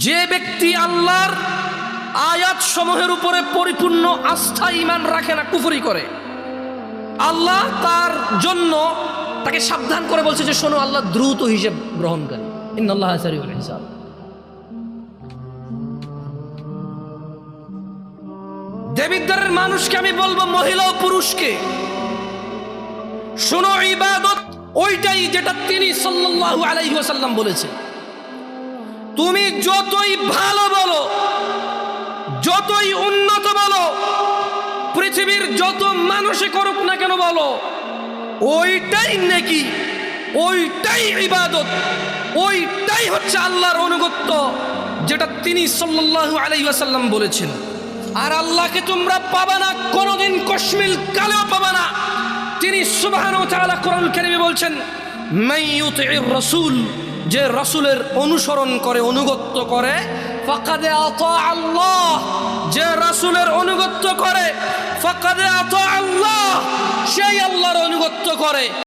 যে ব্যক্তি আল্লাহর আয়াত সমূহের উপরে পরিপূর্ণ আস্থা ঈমান রাখে না, কুফরি করে, আল্লাহ তার জন্য তাকে সাবধান করে বলছে যে শোনো, আল্লাহ দ্রুত হিসাব গ্রহণ করে, ইন্নাল্লাহা সারিউল হিসাব। দেবিদ্বারের মানুষকে আমি বলবো, মহিলা ও পুরুষকে, শোনো, ইবাদত ওইটাই যেটা তিনি সাল্লাল্লাহু আলাইহি ওয়াসাল্লাম বলেছেন। তুমি যতই ভালো বলো, যতই উন্নত বলো, পৃথিবীর যত মানুষে করুক না কেন বলো, ওইটাই নেকি, ওইটাই ইবাদত, ওইটাই হচ্ছে আল্লাহর অনুগত্য, যেটা তিনি সাল্লাল্লাহু আলাইহি ওয়াসাল্লাম বলেছেন। আর আল্লাহকে তোমরা পাবা না, কোনোদিন কশমিল কালেও পাবা না। তিনি সুবহানাহু ওয়া তাআলা কোরআন কারীমে বলছেন, মান ইউতি'র রাসূল, যে রাসূলের অনুসরণ করে, অনুগত্য করে, ফাকাদ আতা আল্লাহ, যে রাসূলের অনুগত্য করে, ফাকাদ আতা আল্লাহ, সেই আল্লাহর অনুগত্য করে।